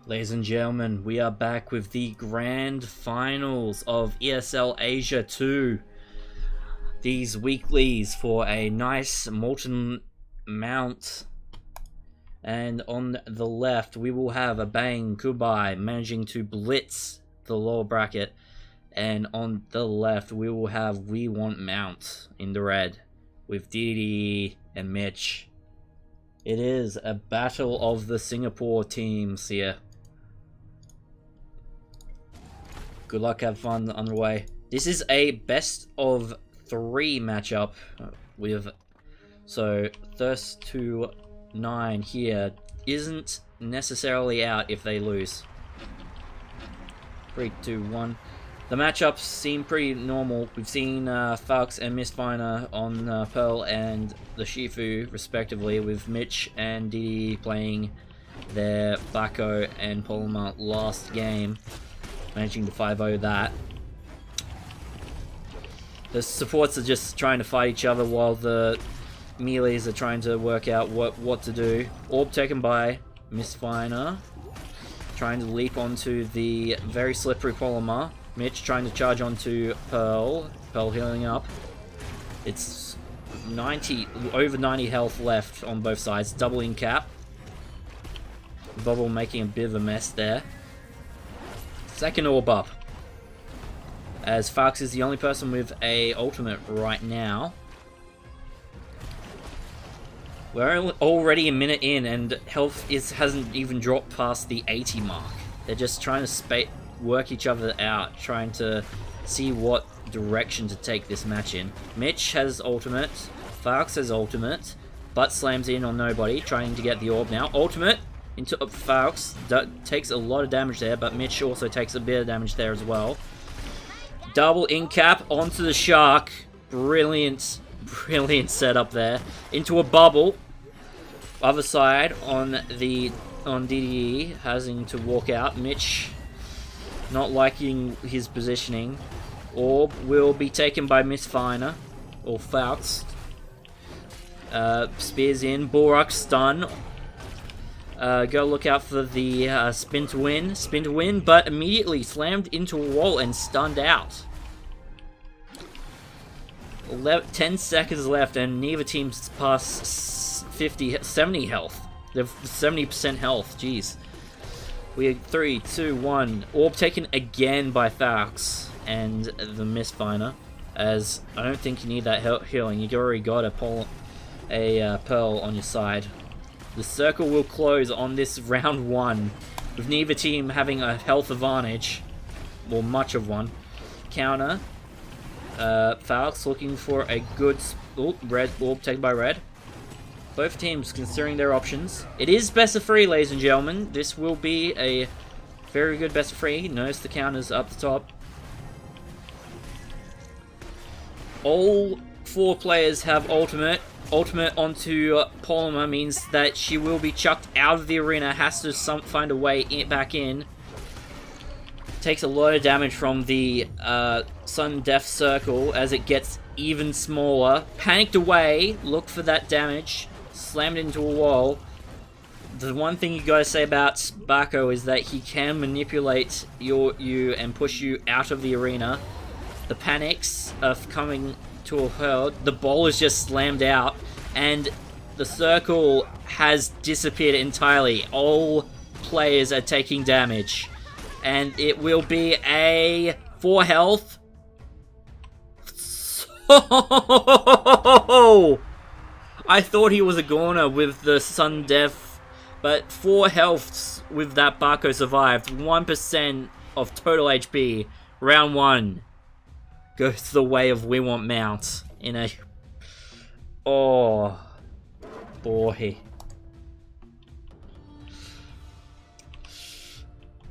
Ladies and gentlemen, we are back with the grand finals of ESL Asia 2. These weeklies for a nice molten mount. And on the left, we will have Abang Kublai managing to blitz the lower bracket. And on the left, we will have WeWantMount in the red with DD and Mitch. It is a battle of the Singapore teams here. Good luck, have fun underway. This is a best of 3 matchup with, so Thirst to 9 here isn't necessarily out if they lose. 3, 2, 1. The matchups seem pretty normal. We've seen Falx and Mistfinder on Pearl and the Shifu respectively, with Mitch and Didi playing their Bako and Polymer last game, managing to 5-0 that. The supports are just trying to fight each other while the melees are trying to work out what to do. Orb taken by Mistfinder, trying to leap onto the very slippery Polymer. Mitch trying to charge onto Pearl. Pearl healing up. It's over 90 health left on both sides. Doubling cap. Bubble making a bit of a mess there. Second orb up, as Falx is the only person with a ultimate right now. We're already a minute in and health hasn't even dropped past the 80 mark. They're just trying to work each other out, trying to see what direction to take this match in. Mitch has ultimate, Falx has ultimate, but slams in on nobody, trying to get the orb now. Ultimate into Falx, takes a lot of damage there, but Mitch also takes a bit of damage there as well. Double in cap onto the Shark. Brilliant setup there. Into a bubble. Other side on DDE, having to walk out. Mitch not liking his positioning. Orb will be taken by Mistfinder, or Falx. Spears in, Borak stun. Go look out for the spin to win, but immediately slammed into a wall and stunned out. 10 seconds left and neither team's past 70 health. They've 70% health, jeez. We have 3, 2, 1. Orb taken again by Falx and the Mistfinder, as I don't think you need that healing. You already got a Pearl on your side. The circle will close on this round 1, with neither team having a health advantage, or much of one. Counter. Falx looking for a good... red orb taken by red. Both teams considering their options. It is best of 3, ladies and gentlemen. This will be a very good best of 3. Notice the counters up the top. All 4 players have ultimate. Ultimate onto Polymer means that she will be chucked out of the arena, has to find a way back in. Takes a lot of damage from the Sun Death Circle as it gets even smaller. Panicked away, look for that damage, slammed into a wall. The one thing you gotta say about Bako is that he can manipulate you and push you out of the arena. The panics of coming to a hurl. The ball is just slammed out and the circle has disappeared entirely. All players are taking damage and it will be a 4 health. I thought he was a goner with the Sun Death, but 4 healths with that Bako survived. 1% of total HP. Round 1 goes the way of WeWantMount in a... Oh, boy.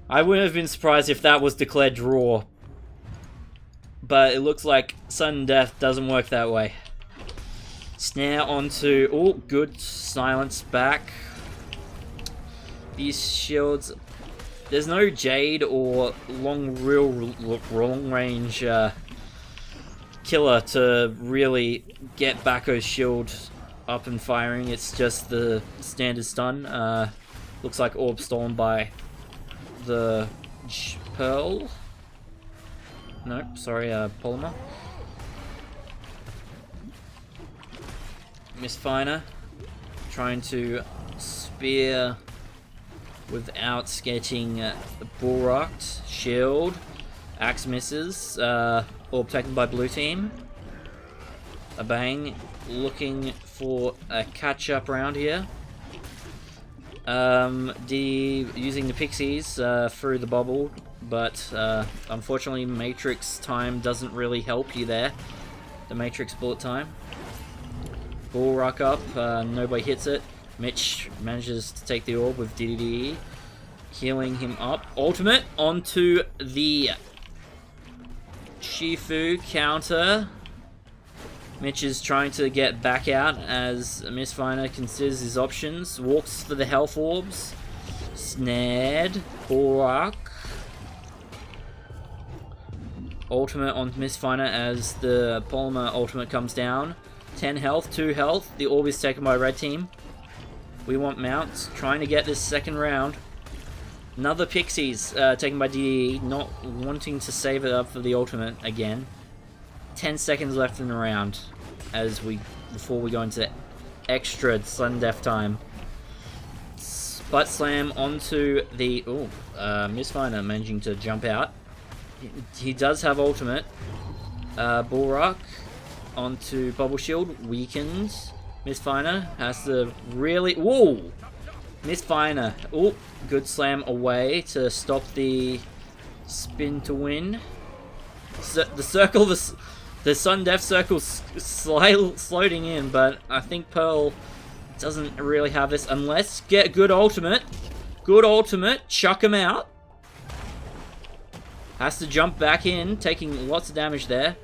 I wouldn't have been surprised if that was declared draw. But it looks like sudden death doesn't work that way. Snare onto... Oh, good silence back. These shields... There's no Jade or long range killer to really get Bako's shield up and firing. It's just the standard stun. Looks like orb stolen by the Pearl. No, sorry, Polymer. Misfiner trying to spear without getting bull-rocked. Shield. Axe misses. Orb taken by blue team. Abang looking for a catch-up round here. Using the pixies through the bubble, but unfortunately Matrix time doesn't really help you there. The Matrix bullet time. Bull rock up, nobody hits it. Mitch manages to take the orb with DDD, healing him up. Ultimate onto the Shifu counter. Mitch is trying to get back out as Misfiner considers his options. Walks for the health orbs. Snared. Bullrock. Ultimate on Misfiner as the Polymer ultimate comes down. 10 health, 2 health. The orb is taken by red team. WeWantMount trying to get this second round. Another Pixies taken by DE, not wanting to save it up for the ultimate again. 10 seconds left in the round before we go into extra sudden death time. Butt slam onto the Misfiner managing to jump out. He does have ultimate. Bullrock onto bubble shield, weakened. Misfiner has to really Misfiner. Oh, good slam away to stop the spin to win. The circle, the sudden death circle's sliding in, but I think Pearl doesn't really have this unless get good ultimate. Good ultimate, chuck him out. Has to jump back in, taking lots of damage there.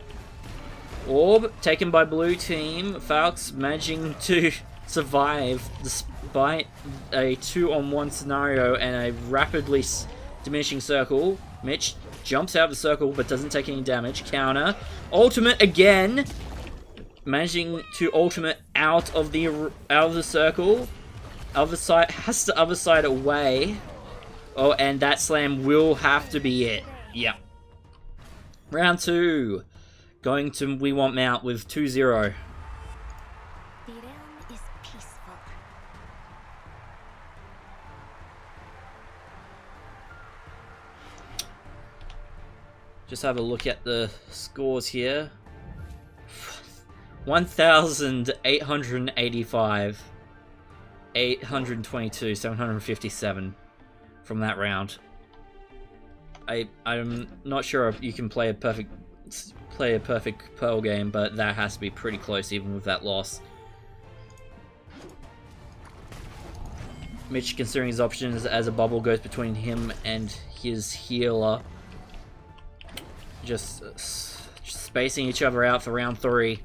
Orb taken by blue team. Falx managing to survive despite a 2-on-1 scenario and a rapidly diminishing circle. Mitch jumps out of the circle but doesn't take any damage. Counter. Ultimate again. Managing to ultimate out of the circle. Other side has to other side away. Oh, and that slam will have to be it. Yep. Round 2. Going to WeWantMount with 2-0. The realm is peaceful. Just have a look at the scores here. 1,885. 822, 757 from that round. I'm not sure if you can play a perfect Pearl game, but that has to be pretty close even with that loss. Mitch considering his options as a bubble goes between him and his healer. Just spacing each other out for round 3.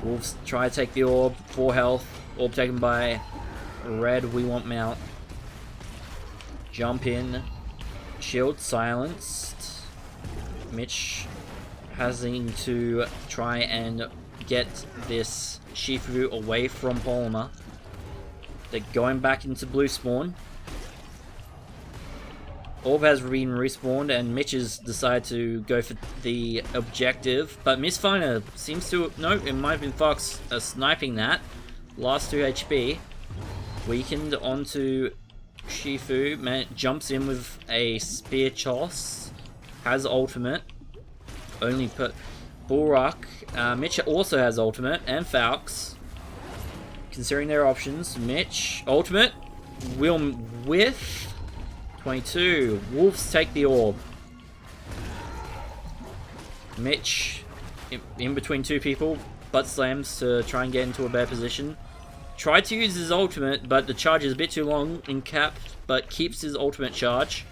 Wolves try to take the orb, 4 health. Orb taken by red WeWantMount. Jump in. Shield silenced. Mitch having to try and get this Shifu away from Polymer. They're going back into blue spawn. Orb has been respawned and Mitch has decided to go for the objective, but Misfiner seems to... No, it might have been Fox sniping that. Last 2 HP. Weakened onto Shifu. Jumps in with a spear toss. Has ultimate. Only put... Bullrock. Mitch also has ultimate. And Falx. Considering their options. Mitch. Ultimate. Will whiff. 22. Wolves take the orb. Mitch in between 2 people. Butt slams to try and get into a better position. Tried to use his ultimate, but the charge is a bit too long in cap, but keeps his ultimate charge.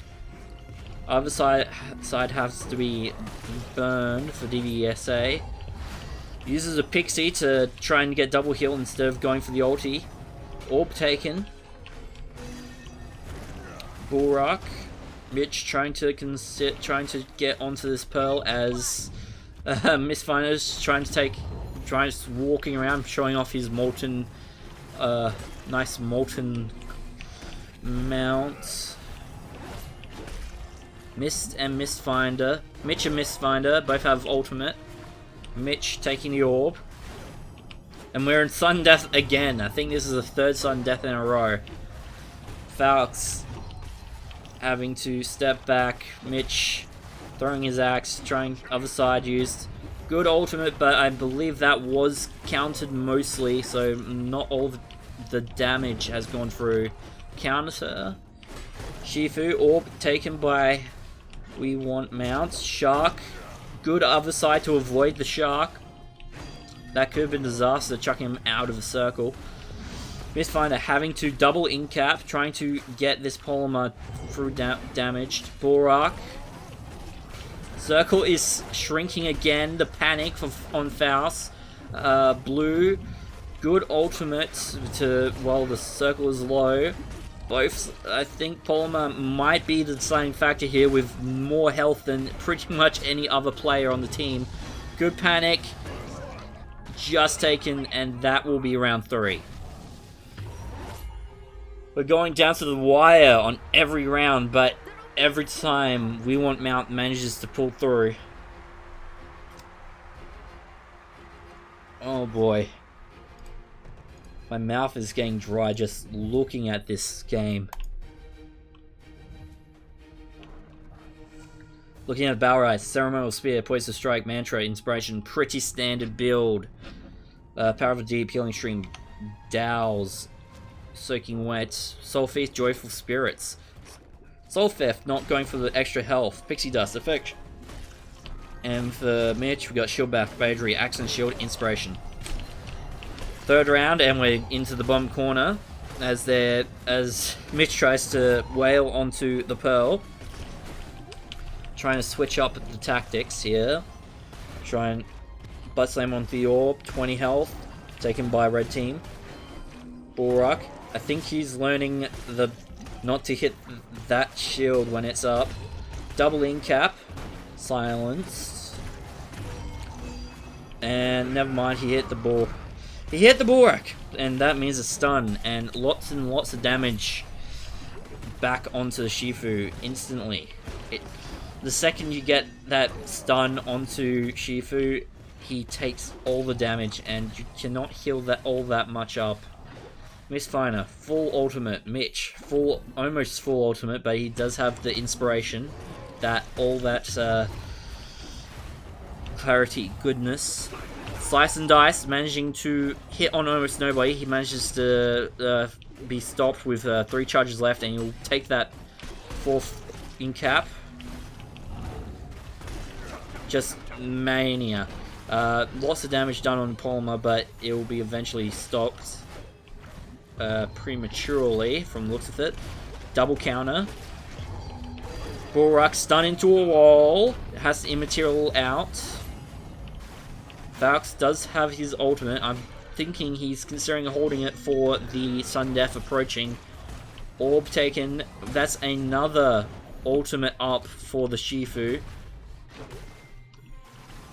Other side has to be burned for DVSA. Uses a pixie to try and get double heal instead of going for the ulti. Orb taken. Bullrock. Mitch trying to get onto this Pearl as Misfiner's walking around showing off his molten nice molten Mount. Mist and Mistfinder. Mitch and Mistfinder both have ultimate. Mitch taking the orb. And we're in sudden death again. I think this is the third sudden death in a row. Falx having to step back. Mitch throwing his axe, trying other side used. Good ultimate, but I believe that was countered mostly, so not all the damage has gone through. Counter. Shifu, orb taken by WeWantMount. Shark. Good other side to avoid the shark. That could have been disaster, chucking him out of the circle. Mistfinder having to double in-cap, trying to get this polymer through damaged. Borak. Circle is shrinking again. The panic on Faust. Blue. Good ultimate while the circle is low. Both, I think Polymer might be the deciding factor here with more health than pretty much any other player on the team. Good panic. Just taken, and that will be round 3. We're going down to the wire on every round, but every time WeWantMount manages to pull through. Oh boy. My mouth is getting dry just looking at this game. Looking at Battlerite, Ceremonial Spear, Poised to Strike, Mantra, Inspiration, pretty standard build. Power of a Deep, Healing Stream, Dows, Soaking Wet, Soul Feast, Joyful Spirits. Soul Theft, not going for the extra health. Pixie Dust, Effect. And for Mitch, we got Shield Back, Battery, Axe and Shield, Inspiration. Third round, and we're into the bottom corner as Mitch tries to wail onto the Pearl. Trying to switch up the tactics here. Try and butt slam onto the orb. 20 health, taken by red team. Borak, I think he's learning not to hit that shield when it's up. Double in cap, silenced, and never mind. He hit the ball. He hit the Borak, and that means a stun, and lots of damage back onto the Shifu instantly. The second you get that stun onto Shifu, he takes all the damage, and you cannot heal all that much up. Mistfinder, full ultimate. Mitch, almost full ultimate, but he does have the inspiration. All that clarity, goodness. Slice and Dice, managing to hit on almost nobody. He manages to be stopped with 3 charges left, and he'll take that 4th in cap. Just mania. Lots of damage done on Polymer, but it will be eventually stopped prematurely from the looks of it. Double counter. Borak stun into a wall. Has the immaterial out. Valks does have his ultimate. I'm thinking he's considering holding it for the Sun Death approaching. Orb taken. That's another ultimate up for the Shifu.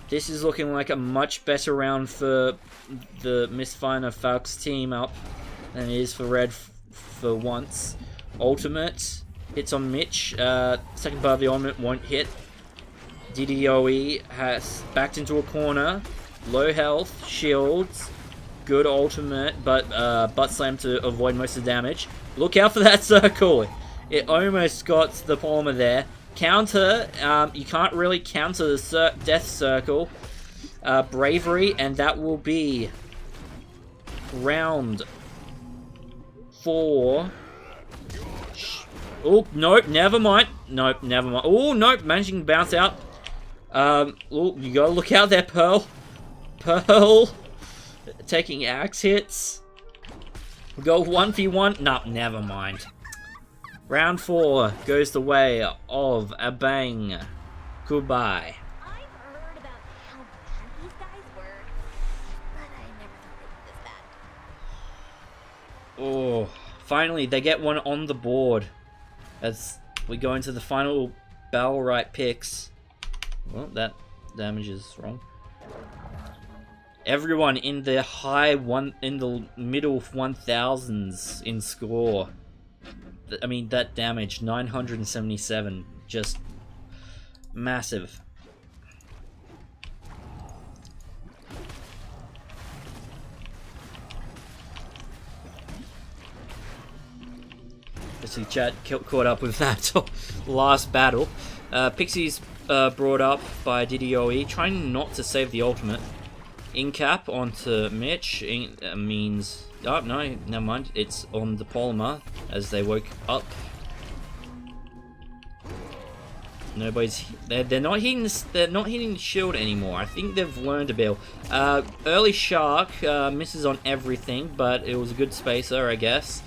This is looking like a much better round for the Mistfinder Falx team up than it is for Red for once. Ultimate hits on Mitch. Second part of the ultimate won't hit. DDoE has backed into a corner. Low health, shields, good ultimate, but butt slam to avoid most of the damage. Look out for that circle. It almost got the Polymer there. Counter, you can't really counter the death circle. Bravery, and that will be round 4. Oh, nope, never mind. Nope, never mind. Oh, nope, managing to bounce out. Oh, you gotta look out there, Pearl. Pearl taking axe hits. We go 1v1. Nah, never mind. Round 4 goes the way of Abang. Kublai. I've heard about how bad these guys were, but I never thought they'd be this bad. Oh, finally they get one on the board as we go into the final Battlerite picks. Well, that damage is wrong. Everyone in the middle 1000s in score. I mean, that damage, 977, just massive. See, chat caught up with that last battle. Pixie's brought up by DDOE, trying not to save the ultimate. In-cap onto Mitch means... Oh, no, never mind. It's on the Polymer as they woke up. Nobody's... They're not hitting this, they're not hitting the shield anymore. I think they've learned a bit. Early Shark misses on everything, but it was a good spacer, I guess.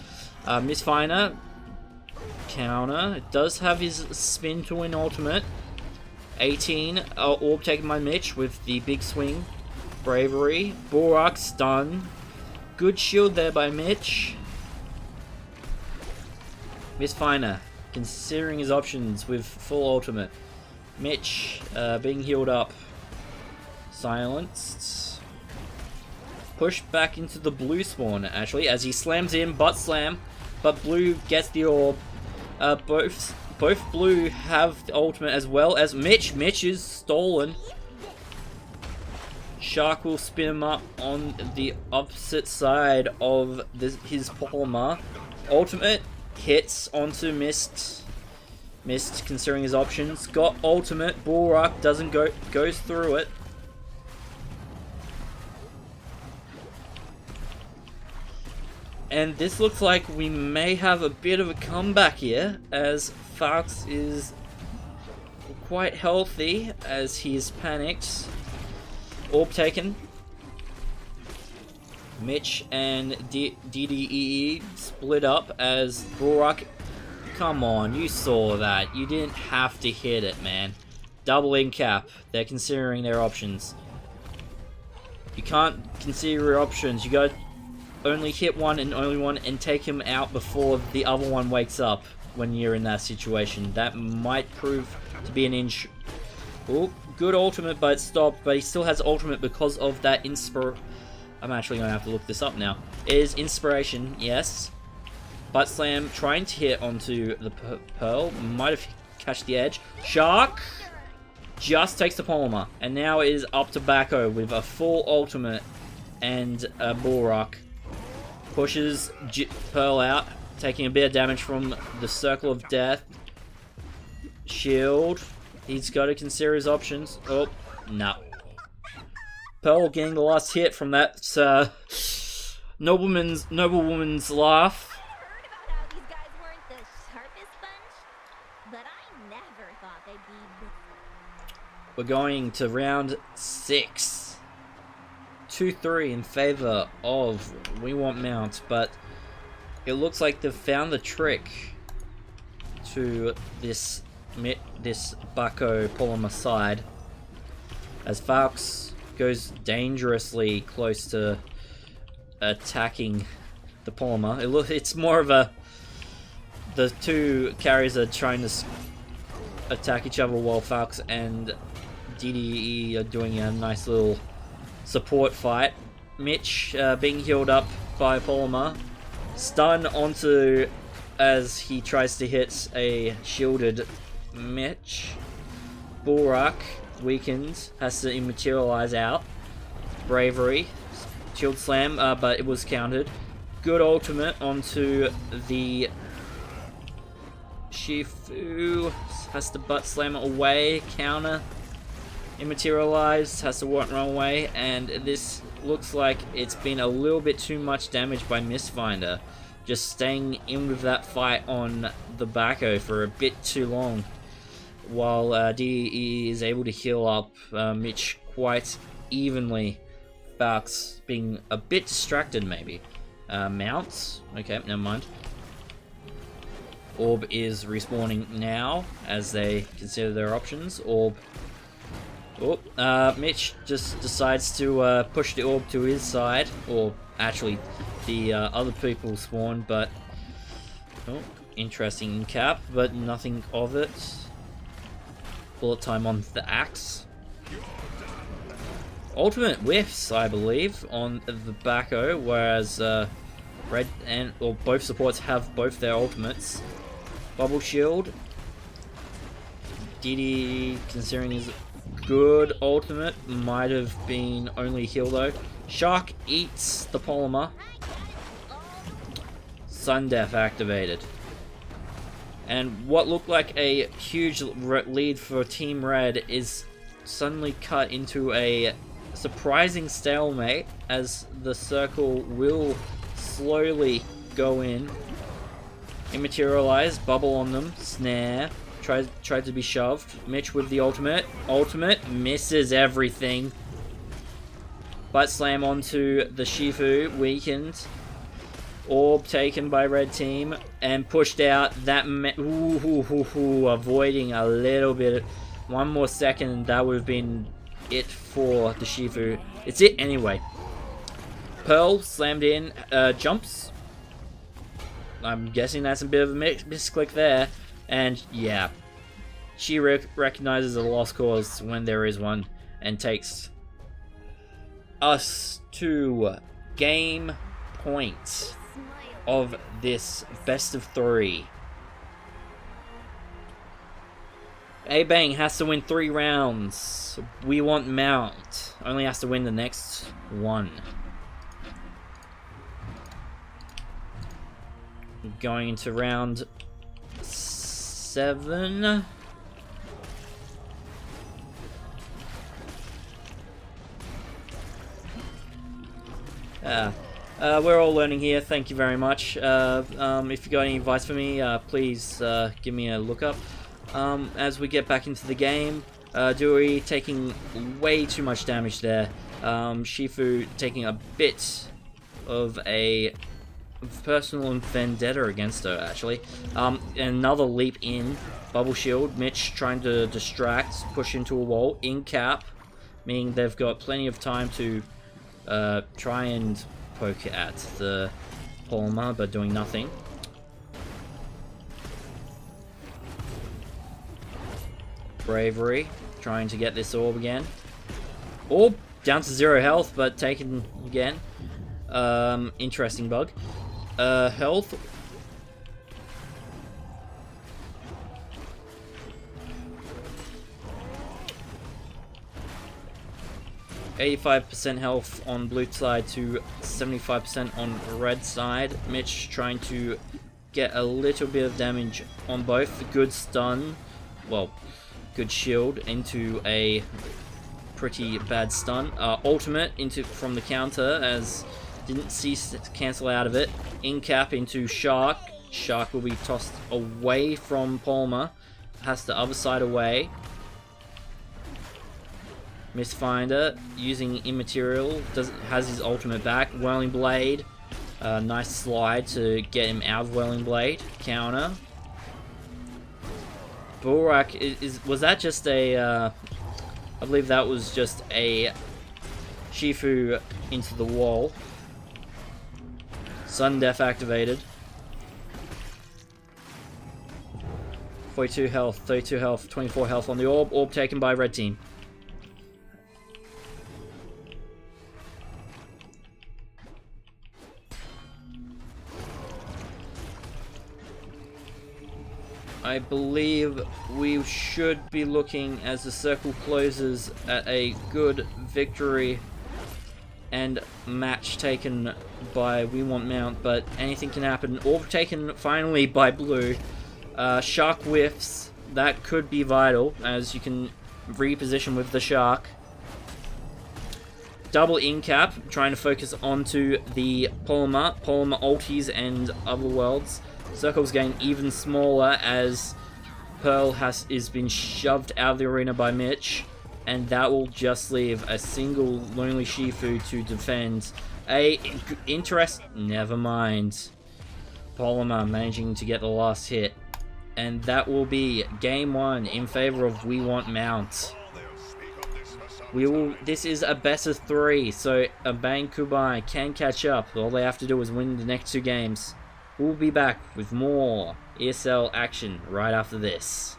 Misfiner counter. It does have his spin to win ultimate. 18. Orb taken by Mitch with the big swing. Bravery. Borak stun. Good shield there by Mitch. Misfiner considering his options with full ultimate. Mitch being healed up. Silenced. Pushed back into the blue spawn actually as he slams in, butt slam. But blue gets the orb. Both blue have the ultimate as well as Mitch. Mitch is stolen. Shark will spin him up on the opposite side of his Polymer. Ultimate hits onto Mist. Mist considering his options. Got ultimate. Bullrock doesn't goes through it. And this looks like we may have a bit of a comeback here, as Fox is quite healthy as he's panicked. Orb taken. Mitch and DDEE split up as Burak. Come on, you saw that. You didn't have to hit it, man. Double in cap. They're considering their options. You can't consider your options. You got only hit one and only one and take him out before the other one wakes up when you're in that situation. That might prove to be an inch. Oh, good ultimate, but it stopped. But he still has ultimate because of that I'm actually going to have to look this up now. Is inspiration, yes. Butt slam, trying to hit onto the Pearl. Might have catched the edge. Shark just takes the Polymer. And now it is up to Backo with a full ultimate and a Bullrock. Pushes Pearl out, taking a bit of damage from the Circle of Death. Shield. He's got to consider his options. Oh, no. Pearl getting the last hit from that noblewoman's laugh. I heard about how these guys weren't the sharpest bunch, but I never thought they'd be. We're going to round 6. 2-3 in favor of WeWantMount, but it looks like they've found the trick to this Backo Polymer side as Fox goes dangerously close to attacking the Polymer. It's more of a... The two carriers are trying to attack each other while Fox and DDE are doing a nice little support fight. Mitch being healed up by Polymer. Stun onto as he tries to hit a shielded Mitch. Bullrock weakened, has to immaterialize out. Bravery. Shield slam, but it was countered. Good ultimate onto the Shifu. Has to butt slam it away. Counter. Immaterialized, has to run away, and this looks like it's been a little bit too much damage by Mistfinder. Just staying in with that fight on the Backo for a bit too long. While DE is able to heal up Mitch quite evenly. Fox being a bit distracted maybe. Mounts, okay, never mind. Orb is respawning now as they consider their options. Orb. Oh, Mitch just decides to push the orb to his side, or actually the other people spawn, but oh, interesting in cap, but nothing of it. Bullet time on the axe. Ultimate whiffs, I believe, on the Backo, whereas Red and or both supports have both their ultimates. Bubble shield. Diddy, considering his good ultimate, might have been only heal though. Shark eats the polymer. Sun Death activated. And what looked like a huge lead for Team Red is suddenly cut into a surprising stalemate as the circle will slowly go in. Immaterialize, bubble on them, snare, tried to be shoved. Mitch with the ultimate, misses everything. Butt slam onto the Shifu, weakened. Orb taken by red team and pushed out. That avoiding a little bit. One more second, that would have been it for the Shifu. It's it anyway. Pearl slammed in, jumps. I'm guessing that's a bit of a misclick there. And yeah, she recognizes a lost cause when there is one and takes us to game point of this best of 3. Abang has to win 3 rounds. WeWantMount only has to win the next one. Going into round 7. We're all learning here. Thank you very much. If you got any advice for me, please give me a look up. As we get back into the game, Dewey taking way too much damage there. Shifu taking a bit of a personal vendetta against her, actually. Another leap in. Bubble shield. Mitch trying to distract, push into a wall. In cap, meaning they've got plenty of time to try and poke at the polymer, but doing nothing. Bravery, trying to get this orb again. Orb down to 0 health, but taken again. Interesting bug. Health. %, health on blue side to 75% on red side. Mitch trying to get a little bit of damage on both. Good stun. Well, good shield into a pretty bad stun. Ultimate into from the counter as didn't cease to cancel out of it. In cap into Shark. Shark will be tossed away from Palmer. Has the other side away. Mistfinder using immaterial, has his ultimate back. Whirling Blade, nice slide to get him out of Whirling Blade. Counter. Bullrack, was that just a, I believe that was just a Shifu into the wall. Sun Death activated. 42 health, 32 health, 24 health on the orb. Orb taken by red team. I believe we should be looking, as the circle closes, at a good victory and match taken by WeWantMount, but anything can happen. Orb taken finally by blue. Shark whiffs. That could be vital, as you can reposition with the Shark. Double in cap, trying to focus onto the Polymer ultis and other worlds. Circle's getting even smaller as Pearl is been shoved out of the arena by Mitch, and that will just leave a single lonely Shifu to defend. Never mind. Polymer managing to get the last hit, and that will be game 1 in favor of WeWantMount. This is a best of 3, so Abang Kublai can catch up. All they have to do is win the next 2 games. We'll be back with more ESL action right after this.